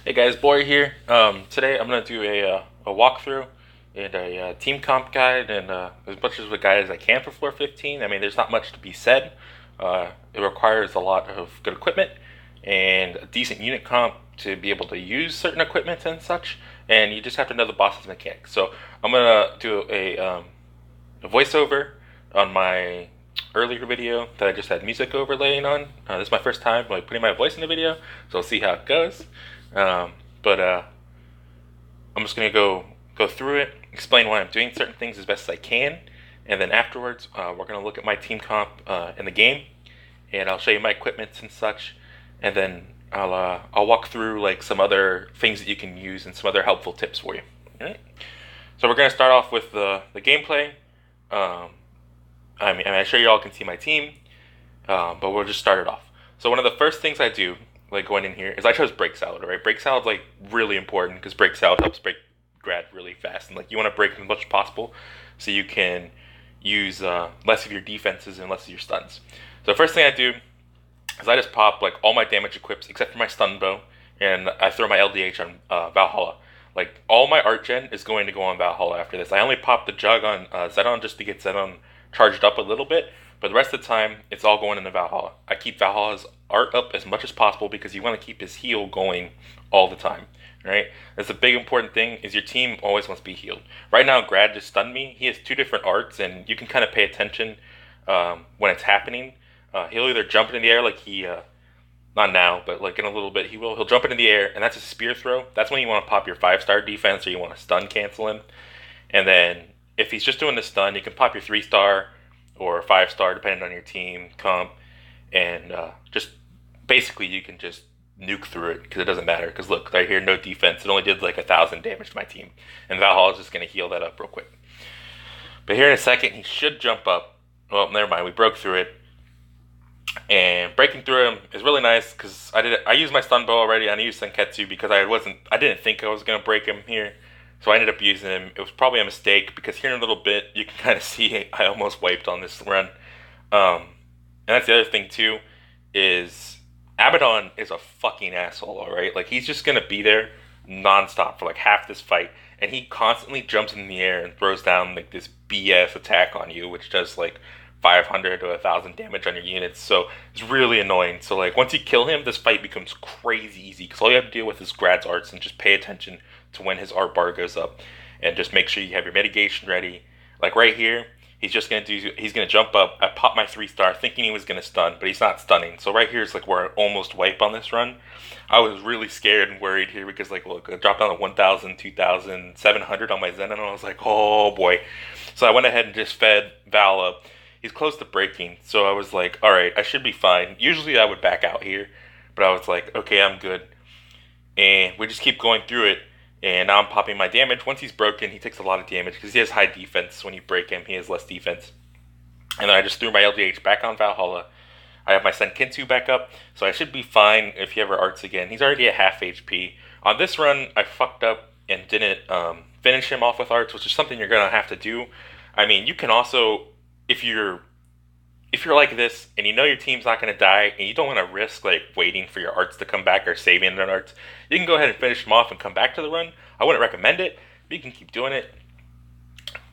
Hey guys, Boy here. Today I'm gonna do a walkthrough and a team comp guide and as much as a guide as I can for floor 15. I mean, there's not much to be said. It requires a lot of good equipment and a decent unit comp to be able to use certain equipment and such. And you just have to know the boss's mechanics. So I'm gonna do a voiceover on my earlier video that I just had music overlaying on. This is my first time like putting my voice in the video, so we'll see how it goes. But I'm just gonna go through it, explain why I'm doing certain things as best as I can, and then afterwards we're gonna look at my team comp in the game, and I'll show you my equipment and such, and then I'll walk through like some other things that you can use and some other helpful tips for you. All right. So we're gonna start off with the gameplay. Um, I'm sure you all can see my team, but we'll just start it off. So one of the first things I do, like going in here, is I chose break salad. Right, break salad's like really important because break salad helps break grad really fast, and like you want to break as much as possible, so you can use less of your defenses and less of your stuns. So the first thing I do is I just pop like all my damage equips except for my stun bow, and I throw my LDH on Valhalla. Like all my art gen is going to go on Valhalla after this. I only pop the jug on Zenon just to get Zenon charged up a little bit, but the rest of the time it's all going into Valhalla. I keep Valhalla's art up as much as possible because you want to keep his heal going all the time. Right? That's a big important thing. Is your team always wants to be healed. Right now, Grad just stunned me. He has two different arts, and you can kind of pay attention when it's happening. He'll either jump in the air like he not now, but like in a little bit he will. He'll jump into the air, and that's a spear throw. That's when you want to pop your 5-star defense or you want to stun cancel him. And then if he's just doing the stun, you can pop your 3-star or 5-star depending on your team comp, and just basically you can just nuke through it because it doesn't matter. Because look, right here, no defense. It only did like 1,000 damage to my team, and Valhalla is just gonna heal that up real quick. But here in a second, he should jump up. Well, never mind. We broke through it. And breaking through him is really nice because I used my stun bow already. I used Senketsu because I didn't think I was gonna break him here, so I ended up using him. It was probably a mistake because here in a little bit you can kind of see I almost wiped on this run. And that's the other thing too, is Abaddon is a fucking asshole. All right, like he's just gonna be there nonstop for like half this fight, and he constantly jumps in the air and throws down like this BS attack on you, which does like 500 to 1,000 damage on your units. So it's really annoying. So like once you kill him, this fight becomes crazy easy because all you have to deal with is Grad's arts and just pay attention to when his art bar goes up, and just make sure you have your mitigation ready. Like right here, he's gonna jump up. I pop my 3-star thinking he was gonna stun, but he's not stunning. So right here is like where I almost wipe on this run. I was really scared and worried here because like look, I dropped down to 1,000, 2,700 on my Zen, and I was like, oh boy. So I went ahead and just fed Val up. He's close to breaking, so I was like, all right, I should be fine. Usually I would back out here, but I was like, okay, I'm good. And we just keep going through it, and now I'm popping my damage. Once he's broken, he takes a lot of damage because he has high defense. When you break him, he has less defense. And then I just threw my LDH back on Valhalla. I have my Senkinsu back up, so I should be fine if he ever arts again. He's already at half HP. On this run, I fucked up and didn't finish him off with arts, which is something you're going to have to do. I mean, you can also, if you're like this and you know your team's not going to die and you don't want to risk like waiting for your arts to come back or saving an arts, you can go ahead and finish them off and come back to the run. I wouldn't recommend it, but you can keep doing it.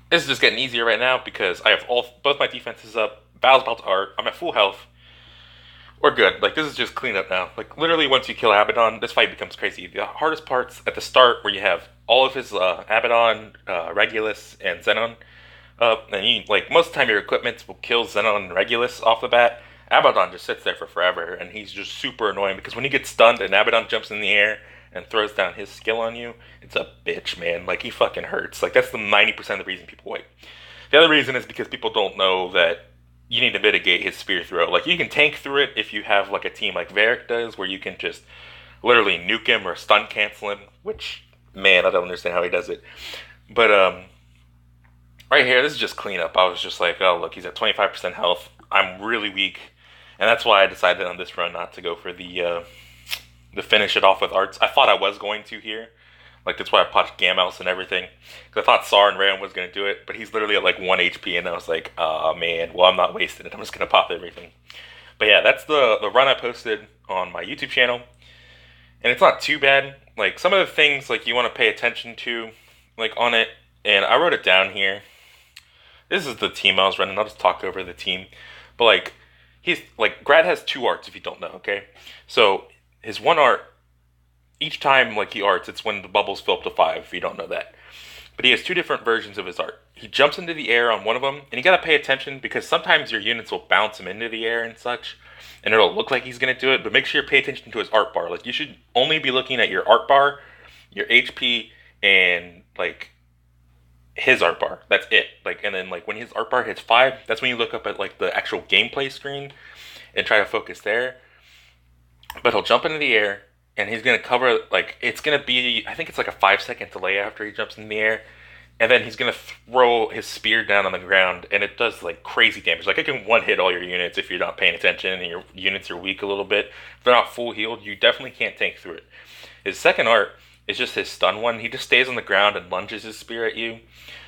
This is just getting easier right now because I have both my defenses up. Val's about to art. I'm at full health. We're good. Like this is just clean up now. Like literally, once you kill Abaddon, this fight becomes crazy. The hardest part's at the start where you have all of his Abaddon, Regulus, and Zenon. And you like most of the time your equipment will kill Zenon and Regulus off the bat. Abaddon just sits there for forever, and he's just super annoying because when he gets stunned and Abaddon jumps in the air and throws down his skill on you, it's a bitch, man. Like he fucking hurts. Like that's the 90% of the reason people wait. The other reason is because people don't know that you need to mitigate his spear throw. Like you can tank through it if you have like a team like Varric does, where you can just literally nuke him or stun cancel him. Which, man, I don't understand how he does it. But right here, this is just cleanup. I was just like, oh look, he's at 25% health. I'm really weak, and that's why I decided on this run not to go for the finish it off with arts. I thought I was going to here. Like that's why I popped Gamels and everything. Because I thought Sar and Ram was going to do it, but he's literally at like 1 HP, and I was like, oh man, well I'm not wasting it. I'm just going to pop everything. But yeah, that's the run I posted on my YouTube channel. and it's not too bad. Like some of the things like you want to pay attention to, like on it, and I wrote it down here. This is the team I was running. I'll just talk over the team, but like he's like Grad has two arts if you don't know. Okay, so his one art each time like he arts, it's when the bubbles fill up to five. If you don't know that, but he has two different versions of his art. He jumps into the air on one of them, and you gotta pay attention because sometimes your units will bounce him into the air and such, and it'll look like he's gonna do it. But make sure you pay attention to his art bar. Like you should only be looking at your art bar, your HP, and like his art bar. That's it. Like and then like when his art bar hits five, that's when you look up at like the actual gameplay screen and try to focus there. But he'll jump into the air and he's gonna cover like it's gonna be I think it's like a 5 second delay after he jumps in the air, and then he's gonna throw his spear down on the ground, and it does like crazy damage. Like it can one hit all your units if you're not paying attention and your units are weak a little bit. If they're not full healed, you definitely can't tank through it. His second art is just his stun one. He just stays on the ground and lunges his spear at you.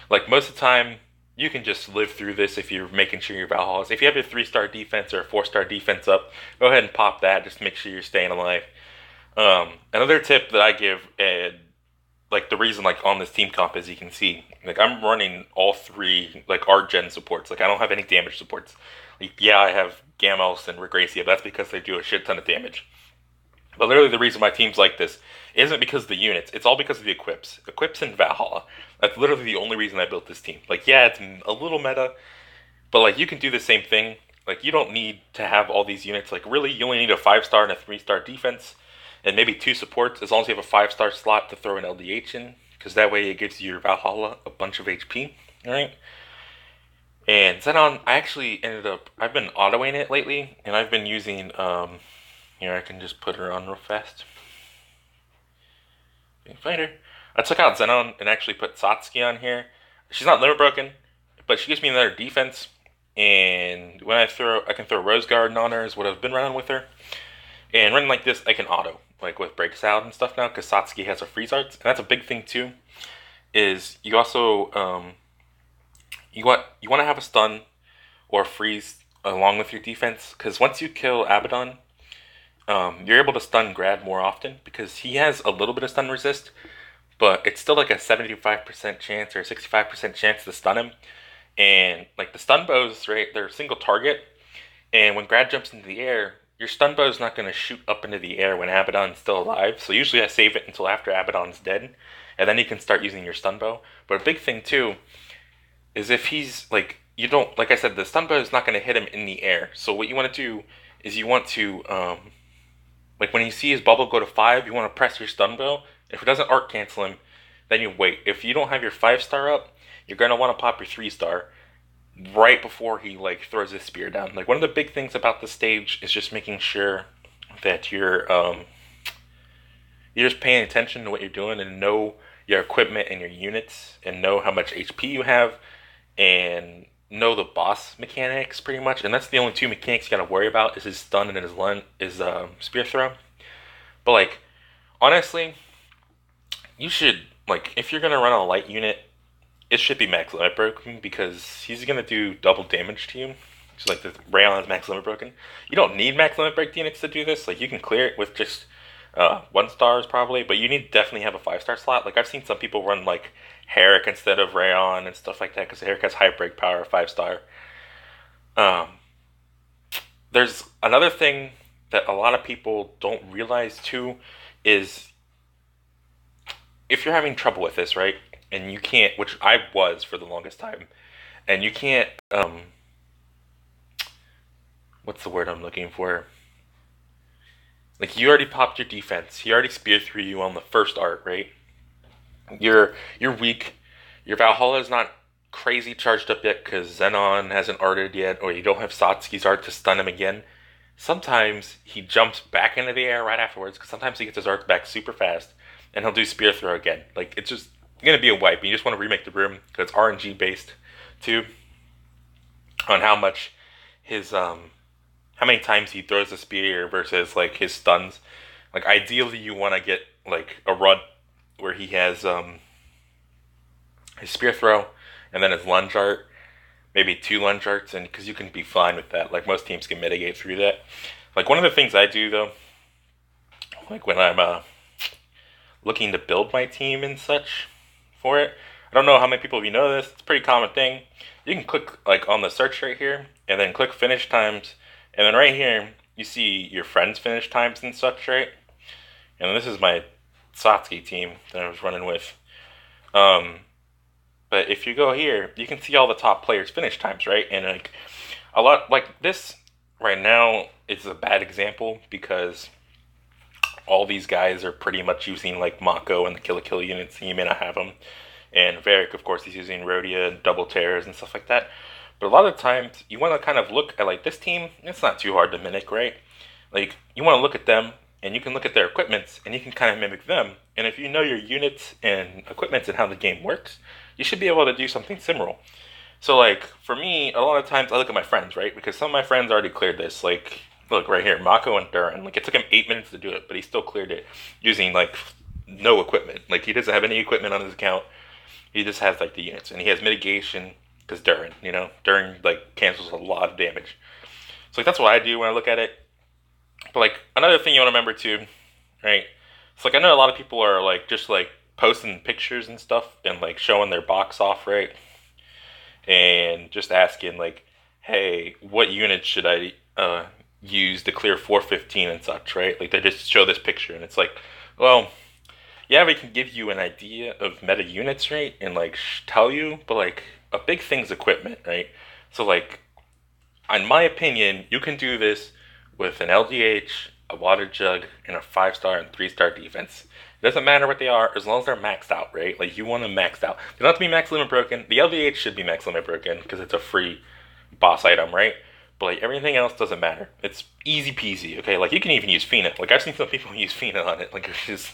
Like most of the time, you can just live through this if you're making sure your Valhalla. If you have your 3-star defense or a 4-star defense up, go ahead and pop that. Just make sure you're staying alive. Another tip that I give, and like the reason like on this team comp, as you can see, like I'm running all three like art gen supports. Like I don't have any damage supports. Like yeah, I have Gamos and Regracia, but that's because they do a shit ton of damage. But literally the reason my team's like this isn't because of the units. It's all because of the equips. Equips in Valhalla. That's literally the only reason I built this team. Like yeah, it's a little meta, but like you can do the same thing. Like you don't need to have all these units. Like really, you only need a 5-star and a 3-star defense, and maybe two supports. As long as you have a 5-star slot to throw an LDH in, because that way it gives your Valhalla a bunch of HP. All right. And Xenon, I actually ended up. I've been autoing it lately, and I've been using. Here I can just put her on real fast. Find her. I took out Xenon and actually put Satsuki on here. She's not limit broken, but she gives me another defense. And when I can throw Rose Garden on her is what I've been running with her. And running like this, I can auto, like with Breaks Out and stuff now, because Satsuki has a freeze arts. And that's a big thing too, is you also, you want to have a stun or freeze along with your defense, because once you kill Abaddon, you're able to stun Grad more often, because he has a little bit of stun resist, but it's still like a 75% chance or a 65% chance to stun him. And like the stun bows, right, they're a single target, and when Grad jumps into the air, your stun bow is not going to shoot up into the air when Abaddon's still alive. So usually I save it until after Abaddon's dead, and then you can start using your stun bow. But a big thing too is if he's like you don't like I said, the stun bow is not going to hit him in the air. So what you want to do is you want to like when you see his bubble go to 5, you want to press your stun bow. If it doesn't arc cancel him, then you wait. If you don't have your 5-star up, you're going to want to pop your 3-star right before he like throws his spear down. Like one of the big things about the stage is just making sure that you're just paying attention to what you're doing and know your equipment and your units and know how much HP you have and know the boss mechanics pretty much. And that's the only two mechanics you gotta worry about is his stun and his spear throw. But like honestly, you should like if you're gonna run a light unit, it should be max limit broken because he's gonna do double damage to you. So like the Rayon is max limit broken. You don't need max limit break units to do this. Like you can clear it with just 1-stars probably, but you need to definitely have a 5-star slot. Like I've seen some people run like Herrick instead of Rayon and stuff like that because Herrick has high break power, 5-star. There's another thing that a lot of people don't realize too is if you're having trouble with this, right? And you can't, which I was for the longest time, and you can't, what's the word I'm looking for? Like you already popped your defense, he already speared through you on the first art, right? You're weak. Your Valhalla is not crazy charged up yet because Xenon hasn't arted yet, or you don't have Satsuki's art to stun him again. Sometimes he jumps back into the air right afterwards because sometimes he gets his arts back super fast, and he'll do spear throw again. Like it's just gonna be a wipe. You just want to remake the room because it's RNG based too on how much his how many times he throws a spear versus like his stuns. Like ideally you want to get like a run where he has his spear throw and then his lunge art, maybe 2 lunge arts, and because you can be fine with that. Like most teams can mitigate through that. Like one of the things I do though, like when I'm looking to build my team and such for it. I don't know how many people of you know this. It's a pretty common thing. You can click like on the search right here, and then click finish times, and then right here you see your friends' finish times and such, right? And this is my Satsuki team that I was running with. Um, but if you go here, you can see all the top players' finish times, right? And like a lot like this right now is a bad example because all these guys are pretty much using like Mako and the Kill units, and you may not have them. And Varric, of course, he's using Rhodia and double tears and stuff like that. But a lot of times, you want to kind of look at like this team. It's not too hard to mimic, right? Like you want to look at them, and you can look at their equipments, and you can kind of mimic them. And if you know your units and equipments and how the game works, you should be able to do something similar. So like for me, a lot of times I look at my friends, right? Because some of my friends already cleared this. Like look right here, Mako and Duran. Like it took him 8 minutes to do it, but he still cleared it using like no equipment. Like he doesn't have any equipment on his account. He just has like the units, and he has mitigation because Duran, Duran like cancels a lot of damage. So like that's what I do when I look at it. But like another thing you want to remember too, right? It's like I know a lot of people are like just like posting pictures and stuff and like showing their box off, right? And just asking like, hey, what unit should I use to clear 415 and such, right? Like they just show this picture, and it's like, well, yeah, we can give you an idea of meta units, right? And like tell you, but like a big thing's equipment, right? So like, in my opinion, you can do this with an LDH, a water jug, and a 5-star and 3-star defense. It doesn't matter what they are as long as they're maxed out, right? Like you want them maxed out. They don't have to be max limit broken. The LDH should be max limit broken because it's a free boss item, right? But like everything else doesn't matter. It's easy peasy, okay? Like you can even use Fina. Like I've seen some people use Fina on it, like which is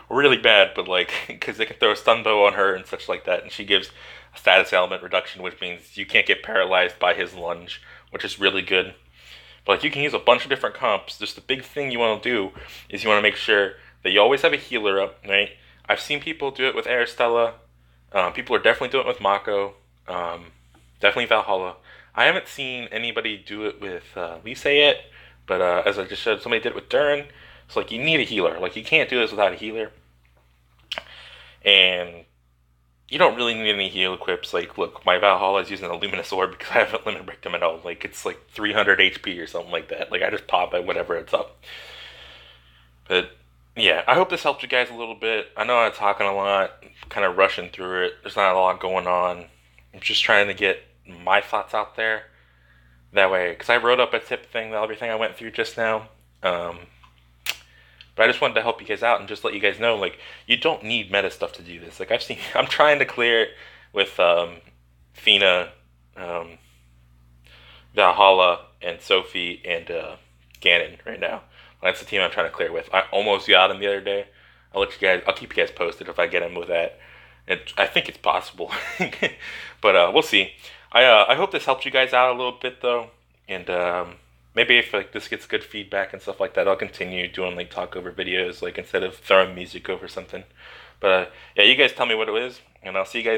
really bad, but like because they can throw a stun bow on her and such like that, and she gives a status element reduction, which means you can't get paralyzed by his lunge, which is really good. But like you can use a bunch of different comps. Just the big thing you want to do is you want to make sure that you always have a healer up, right? I've seen people do it with Aristella. People are definitely doing it with Mako. Definitely Valhalla. I haven't seen anybody do it with Lisa yet, but as I just showed, somebody did it with Duran. So like you need a healer. Like you can't do this without a healer. And you don't really need any heal equips. Like look, my Valhalla is using a Luminous Orb because I haven't limit breaked him at all. Like it's like 300 HP or something like that. Like I just pop it whatever it's up. But yeah, I hope this helped you guys a little bit. I know I'm talking a lot, kind of rushing through it. There's not a lot going on. I'm just trying to get my thoughts out there. That way, because I wrote up a tip thing, everything I went through just now. But I just wanted to help you guys out and just let you guys know, like, you don't need meta stuff to do this. Like, I'm trying to clear it with Fina, Valhalla, and Sophie, and Ganon right now. That's the team I'm trying to clear with. I almost got him the other day. I'll keep you guys posted if I get him with that. I think it's possible, but we'll see. I hope this helps you guys out a little bit though, and maybe if like this gets good feedback and stuff like that, I'll continue doing like talk over videos, like instead of throwing music over something. But yeah, you guys tell me what it is, and I'll see you guys.